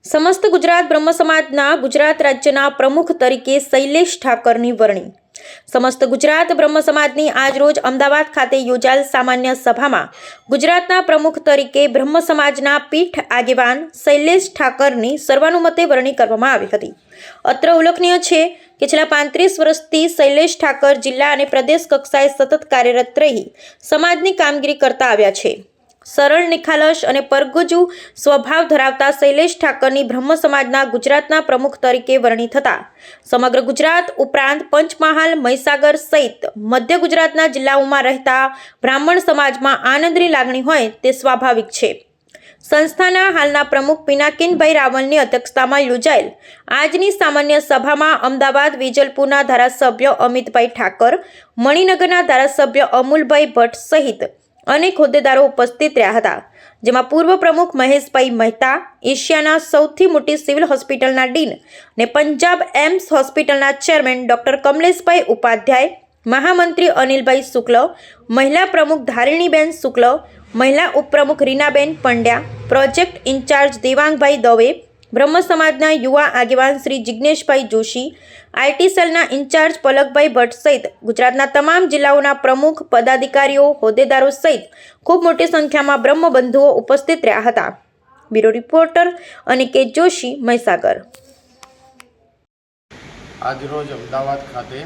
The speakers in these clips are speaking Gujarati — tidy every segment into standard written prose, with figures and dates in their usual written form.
સમસ્ત ગુજરાત બ્રહ્મ સમાજના ગુજરાત રાજ્યના પ્રમુખ તરીકે શૈલેષ ઠાકરની વરણી. સમસ્ત ગુજરાત બ્રહ્મ સમાજની આજરોજ અમદાવાદ ખાતે યોજાયેલ સામાન્ય સભામાં ગુજરાતના પ્રમુખ તરીકે બ્રહ્મ સમાજના પીઠ આગેવાન શૈલેષ ઠાકરની સર્વાનુમતે વરણી કરવામાં આવી હતી. અત્રે ઉલ્લેખનીય છે કે છેલ્લા 35 વર્ષથી શૈલેષ ઠાકર જિલ્લા અને પ્રદેશ કક્ષાએ સતત કાર્યરત રહી સમાજની કામગીરી કરતા આવ્યા છે. સરળ, નિખાલસ અને પરગજુ સ્વભાવ ધરાવતા શૈલેષ ઠાકરની બ્રહ્મ સમાજના ગુજરાતના પ્રમુખ તરીકે વરણી થતા સમગ્ર ગુજરાત ઉપરાંત પંચમહાલ, મહીસાગર સહિત મધ્ય ગુજરાતના જિલ્લાઓમાં રહેતા બ્રાહ્મણ સમાજમાં આનંદની લાગણી હોય તે સ્વાભાવિક છે. સંસ્થાના હાલના પ્રમુખ પિનાકીનભાઈ રાવલની અધ્યક્ષતામાં યોજાયેલ આજની સામાન્ય સભામાં અમદાવાદ વેજલપુરના ધારાસભ્ય અમિતભાઈ ઠાકર, મણિનગરના ધારાસભ્ય અમુલભાઈ ભટ્ટ સહિત અનેક હોદ્દેદારો ઉપસ્થિત રહ્યા હતા, જેમાં પૂર્વ પ્રમુખ મહેશભાઈ મહેતા, એશિયાના સૌથી મોટી સિવિલ હોસ્પિટલના ડીન અને પંજાબ એમ્સ હોસ્પિટલના ચેરમેન ડોક્ટર કમલેશભાઈ ઉપાધ્યાય, મહામંત્રી અનિલભાઈ શુક્લ, મહિલા પ્રમુખ ધારિણીબેન શુક્લ, મહિલા ઉપપ્રમુખ રીનાબેન પંડ્યા, પ્રોજેક્ટ ઇન્ચાર્જ દેવાંગભાઈ દવે, બ્રહ્મ સમાજના યુવા આગેવાન શ્રી જિજ્ઞેશભાઈ જોશી, આઈટી સેલના ઇન્ચાર્જ પલકભાઈ ભટ્ટ સહિત ગુજરાતના તમામ જિલ્લાઓના પ્રમુખ પદાધિકારીઓ, હોદ્દેદારો સહિત ખૂબ મોટી સંખ્યામાં બ્રહ્મબંધુઓ ઉપસ્થિત રહ્યા હતા. Bureau reporter Aniket Joshi, Mahisagar. આજરોજ અમદાવાદ ખાતે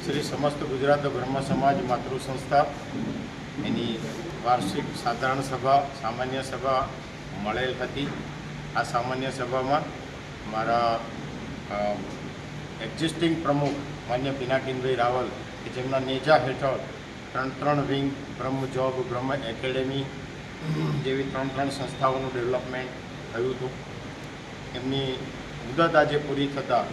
શ્રી સમસ્ત ગુજરાત બ્રહ્મ સમાજ માતૃ સંસ્થા એની વાર્ષિક સાધારણ સભા, સામાન્ય સભા મળેલ હતી. આ સામાન્ય સભામાં મારા એક્ઝિસ્ટિંગ પ્રમુખ માન્ય પિનાકીનભાઈ રાવલ કે જેમના નેજા હેઠળ ત્રણ વિંગ, બ્રહ્મ જોબ, બ્રહ્મ એકેડેમી જેવી ત્રણ સંસ્થાઓનું ડેવલપમેન્ટ થયું હતું. એમની મુદત આજે પૂરી થતાં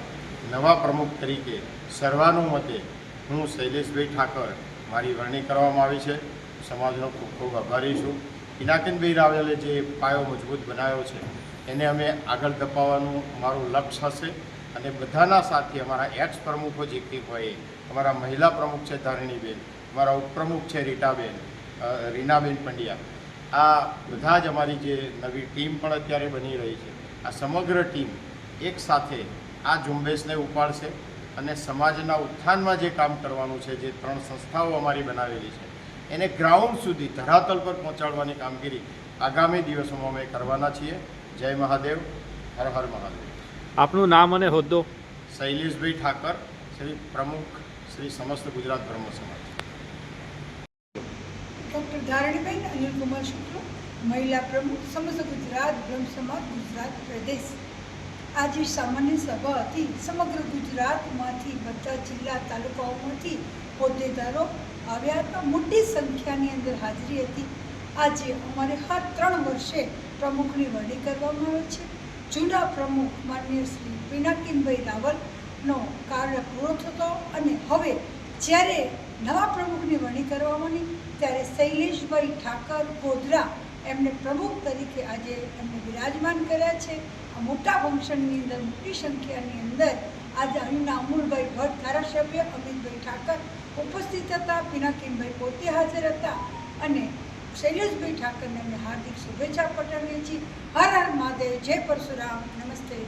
નવા પ્રમુખ તરીકે સર્વાનુમતે હું શૈલેષભાઈ ઠાકર મારી વરણી કરવામાં આવી છે. સમાજનો ખૂબ ખૂબ આભારી છું. પિનાકીનભાઈ રાવલે જે પાયો મજબૂત બનાવ્યો છે એને અમે આગળ ધપાવવાનું મારું લક્ષ્ય હશે અને બધાના સાથે અમારા એક્સ પ્રમુખો જે કંઈ હોય, અમારા મહિલા પ્રમુખ છે ધારિણીબેન, અમારા ઉપપ્રમુખ છે રીનાબેન પંડ્યા, આ બધા જ અમારી જે નવી ટીમ પણ અત્યારે બની રહી છે, આ સમગ્ર ટીમ એક સાથે આ ઝુંબેશને ઉપાડશે અને સમાજના ઉત્થાનમાં જે કામ કરવાનું છે, જે ત્રણ સંસ્થાઓ અમારી બનાવેલી છે એને ગ્રાઉન્ડ સુધી ધરાતલ પર પહોંચાડવાની કામગીરી આગામી દિવસોમાં અમે કરવાના છીએ. જય મહાદેવ, હર હર મહાદેવ. આપનું નામ અને હોદ્દો? શૈલેષભાઈ ઠાકર, શ્રી પ્રમુખ શ્રી સમસ્ત ગુજરાત બ્રહ્મ સમાજ. ડૉક્ટર ધારિણીબેન અનિલકુમાર શુક્લ, મહિલા પ્રમુખ સમસ્ત ગુજરાત બ્રહ્મ સમાજ ગુજરાત પ્રદેશ. આજે સામાન્ય સભા હતી. સમગ્ર ગુજરાતમાંથી બધા જિલ્લા તાલુકાઓમાંથી હોદ્દેદારો આવ્યા હતા. મોટી સંખ્યાની અંદર હાજરી હતી. આજે અમારે હર 3 વર્ષે પ્રમુખની વરણી કરવામાં આવે છે. જૂના પ્રમુખ માન્ય શ્રી પિનાકીનભાઈ રાવલનો કાર્ય પૂરો થતો અને હવે જ્યારે નવા પ્રમુખની વરણી કરવાની ત્યારે શૈલેષભાઈ ઠાકર ગોધરા એમને પ્રમુખ તરીકે આજે એમને બિરાજમાન કર્યા છે. આ મોટા ફંક્શનની અંદર મોટી સંખ્યાની અંદર આજે અહીંના અમુલભાઈ ભટ્ટ, ધારાસભ્ય અમિતભાઈ ઠાકર ઉપસ્થિત હતા. પિનાકીનભાઈ પોતે હાજર હતા અને શૈલેષભાઈ ઠાકરને અમે હાર્દિક શુભેચ્છા પાઠવીએ છીએ. હર હર મહાદેવ, જય પરશુરામ, નમસ્તે.